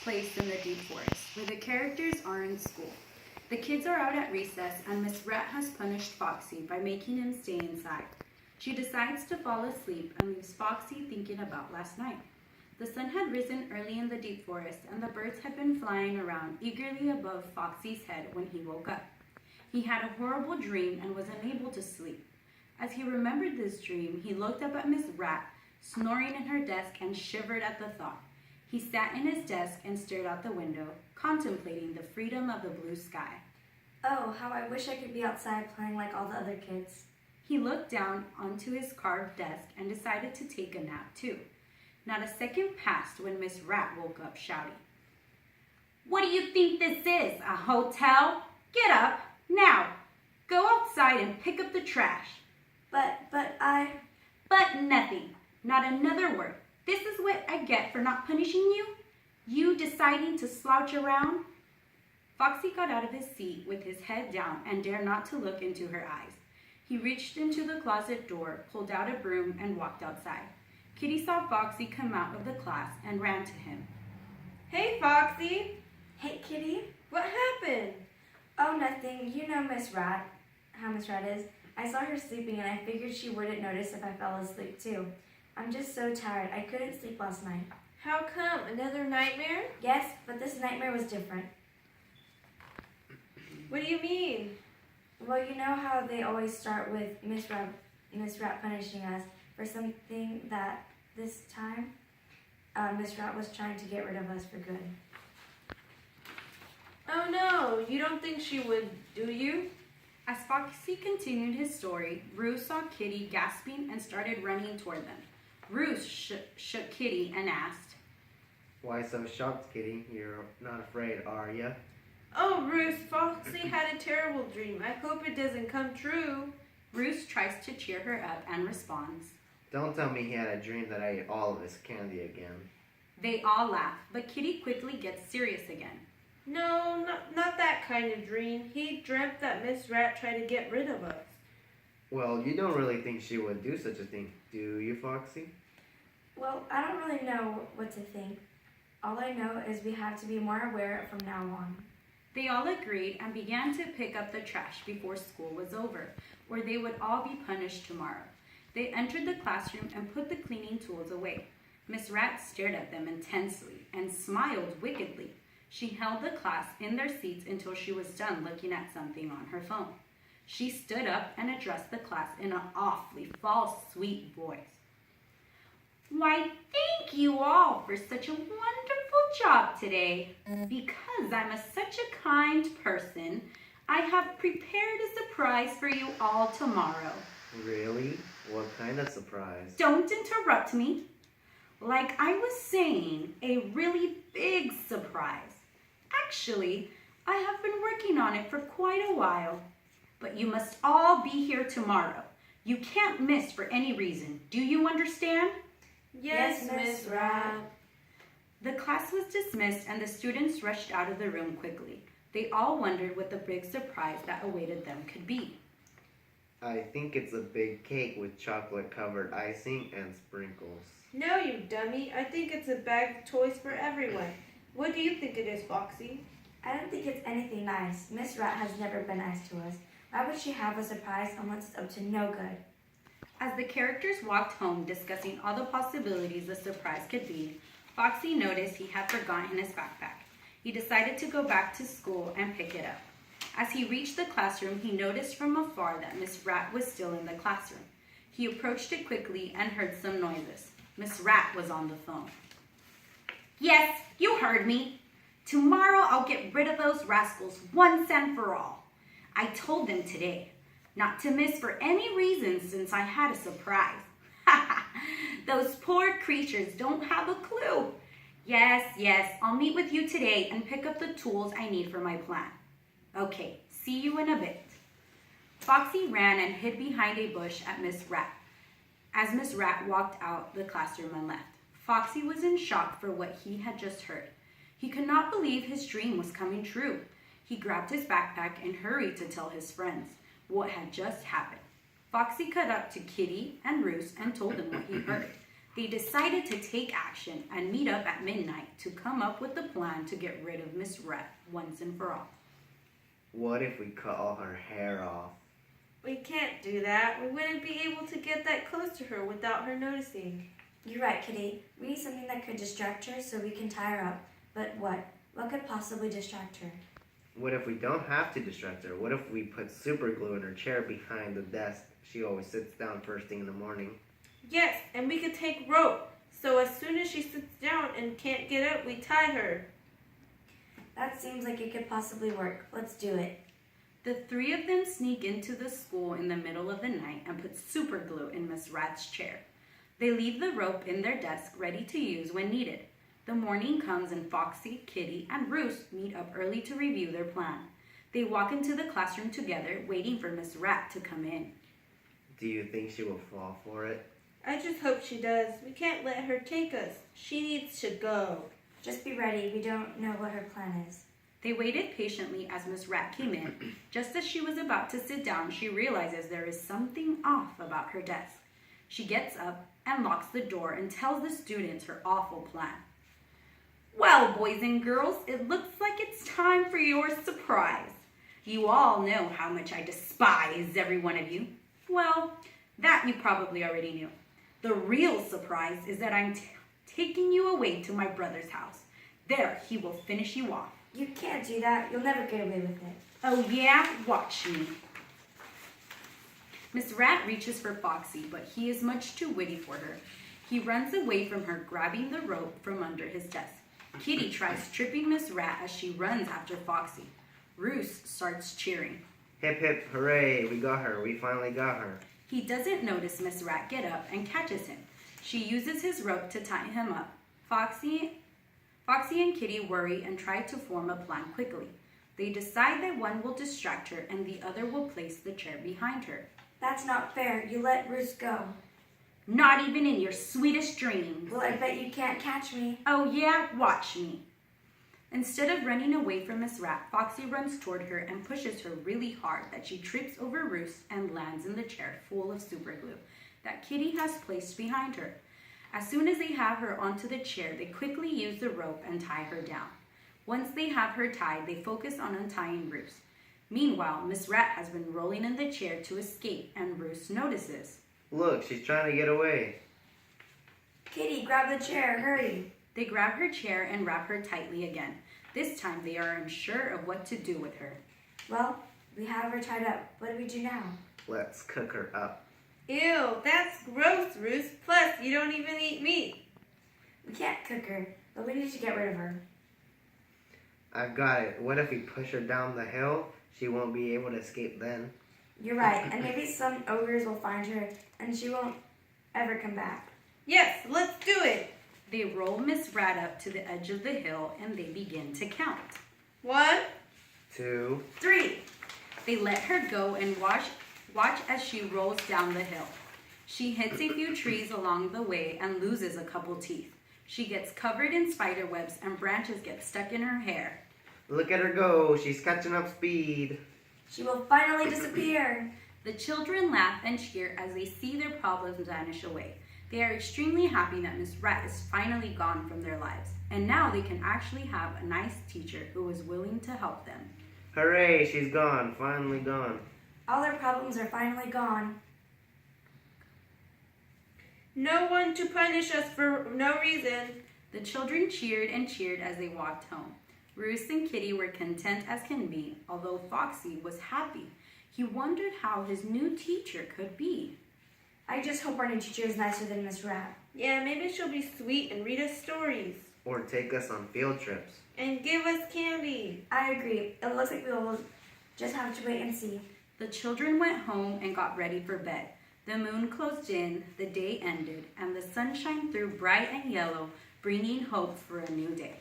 place in the deep forest, where the characters are in school. The kids are out at recess, and Miss Rat has punished Foxy by making him stay inside. She decides to fall asleep and leaves Foxy thinking about last night. The sun had risen early in the deep forest, and the birds had been flying around eagerly above Foxy's head when he woke up. He had a horrible dream and was unable to sleep. As he remembered this dream, he looked up at Miss Rat, snoring in her desk, and shivered at the thought. He sat in his desk and stared out the window, contemplating the freedom of the blue sky. Oh, how I wish I could be outside playing like all the other kids. He looked down onto his carved desk and decided to take a nap too. Not a second passed when Miss Rat woke up shouting, "What do you think this is, a hotel? Get up, now! Go outside and pick up the trash." But nothing. Not another word. This is what I get for not punishing you? You deciding to slouch around? Foxy got out of his seat with his head down and dared not to look into her eyes. He reached into the closet door, pulled out a broom, and walked outside. Kitty saw Foxy come out of the class and ran to him. Hey, Foxy. Hey, Kitty. What happened? Oh, nothing. You know Miss Rat, how Miss Rat is. I saw her sleeping and I figured she wouldn't notice if I fell asleep too. I'm just so tired. I couldn't sleep last night. How come? Another nightmare? Yes, but this nightmare was different. What do you mean? Well, you know how they always start with Miss Rat punishing us for something that this time Miss Rat was trying to get rid of us for good. Oh no, you don't think she would, do you? As Foxy continued his story, Roo saw Kitty gasping and started running toward them. Roo shook Kitty and asked, "Why so shocked, Kitty? You're not afraid, are ya?" Oh, Bruce, Foxy had a terrible dream. I hope it doesn't come true. Bruce tries to cheer her up and responds, "Don't tell me he had a dream that I ate all of his candy again." They all laugh, but Kitty quickly gets serious again. No, not that kind of dream. He dreamt that Miss Rat tried to get rid of us. Well, you don't really think she would do such a thing, do you, Foxy? Well, I don't really know what to think. All I know is we have to be more aware from now on. They all agreed and began to pick up the trash before school was over, or they would all be punished tomorrow. They entered the classroom and put the cleaning tools away. Miss Rat stared at them intensely and smiled wickedly. She held the class in their seats until she was done looking at something on her phone. She stood up and addressed the class in an awfully false, sweet voice. "Why, thank you all for such a wonderful job today. Because I'm such a kind person, I have prepared a surprise for you all tomorrow." Really? What kind of surprise? Don't interrupt me. Like I was saying, a really big surprise. Actually, I have been working on it for quite a while. But you must all be here tomorrow. You can't miss for any reason. Do you understand? Yes, Miss Rat. The class was dismissed and the students rushed out of the room quickly. They all wondered what the big surprise that awaited them could be. I think it's a big cake with chocolate-covered icing and sprinkles. No, you dummy. I think it's a bag of toys for everyone. What do you think it is, Foxy? I don't think it's anything nice. Miss Rat has never been nice to us. Why would she have a surprise unless it's up to no good? As the characters walked home discussing all the possibilities the surprise could be, Foxy noticed he had forgotten his backpack. He decided to go back to school and pick it up. As he reached the classroom, he noticed from afar that Miss Rat was still in the classroom. He approached it quickly and heard some noises. Miss Rat was on the phone. "Yes, you heard me. Tomorrow I'll get rid of those rascals once and for all. I told them today not to miss for any reason since I had a surprise. Those poor creatures don't have a clue. Yes, I'll meet with you today and pick up the tools I need for my plan. Okay, see you in a bit." Foxy ran and hid behind a bush at Miss Rat. As Miss Rat walked out the classroom and left, Foxy was in shock for what he had just heard. He could not believe his dream was coming true. He grabbed his backpack and hurried to tell his friends what had just happened. Foxy cut up to Kitty and Roos and told them what he heard. They decided to take action and meet up at midnight to come up with a plan to get rid of Miss Rat once and for all. What if we cut all her hair off? We can't do that. We wouldn't be able to get that close to her without her noticing. You're right, Kitty. We need something that could distract her so we can tie her up. But what? What could possibly distract her? What if we don't have to distract her? What if we put super glue in her chair behind the desk? She always sits down first thing in the morning. Yes, and we could take rope. So as soon as she sits down and can't get up, we tie her. That seems like it could possibly work. Let's do it. The three of them sneak into the school in the middle of the night and put super glue in Miss Rat's chair. They leave the rope in their desk ready to use when needed. The morning comes and Foxy, Kitty, and Roost meet up early to review their plan. They walk into the classroom together, waiting for Miss Rat to come in. Do you think she will fall for it? I just hope she does. We can't let her take us. She needs to go. Just be ready. We don't know what her plan is. They waited patiently as Miss Rat came in. Just as she was about to sit down, she realizes there is something off about her desk. She gets up and locks the door and tells the students her awful plan. Well, boys and girls, it looks like it's time for your surprise. You all know how much I despise every one of you. Well, that you probably already knew. The real surprise is that I'm taking you away to my brother's house. There, he will finish you off. You can't do that. You'll never get away with it. Oh yeah? Watch me. Miss Rat reaches for Foxy, but he is much too witty for her. He runs away from her, grabbing the rope from under his desk. Kitty tries tripping Miss Rat as she runs after Foxy. Roost starts cheering. Hip hip hooray, we got her, we finally got her. He doesn't notice Miss Rat get up and catches him. She uses his rope to tie him up. Foxy and Kitty worry and try to form a plan quickly. They decide that one will distract her and the other will place the chair behind her. That's not fair. You let Roost go. Not even in your sweetest dreams. Well, I bet you can't catch me. Oh yeah? Watch me. Instead of running away from Miss Rat, Foxy runs toward her and pushes her really hard that she trips over Roost and lands in the chair full of super glue that Kitty has placed behind her. As soon as they have her onto the chair, they quickly use the rope and tie her down. Once they have her tied, they focus on untying Roost. Meanwhile, Miss Rat has been rolling in the chair to escape, and Roost notices. Look, she's trying to get away. Kitty, grab the chair. Hurry. They grab her chair and wrap her tightly again. This time they are unsure of what to do with her. Well, we have her tied up. What do we do now? Let's cook her up. Ew, that's gross, Roost. Plus, you don't even eat meat. We can't cook her, but we need to get rid of her. I've got it. What if we push her down the hill? She won't be able to escape then. You're right, and maybe some ogres will find her, and she won't ever come back. Yes, let's do it. They roll Miss Rat up to the edge of the hill and they begin to count. 1, 2, 3. They let her go and watch as she rolls down the hill. She hits a few trees along the way and loses a couple teeth. She gets covered in spider webs and branches get stuck in her hair. look at her go. She's catching up speed. She will finally disappear. The children laugh and cheer as they see their problems vanish away. They are extremely happy that Miss Rat is finally gone from their lives, and now they can actually have a nice teacher who is willing to help them. Hooray, she's gone. Finally gone. All our problems are finally gone. No one to punish us for no reason. The children cheered and cheered as they walked home. Roost and Kitty were content as can be, although Foxy was happy. He wondered how his new teacher could be. I just hope our new teacher is nicer than Miss Rat. Yeah, maybe she'll be sweet and read us stories. Or take us on field trips. And give us candy. I agree. It looks like we will just have to wait and see. The children went home and got ready for bed. The moon closed in, the day ended, and the sun shined through bright and yellow, bringing hope for a new day.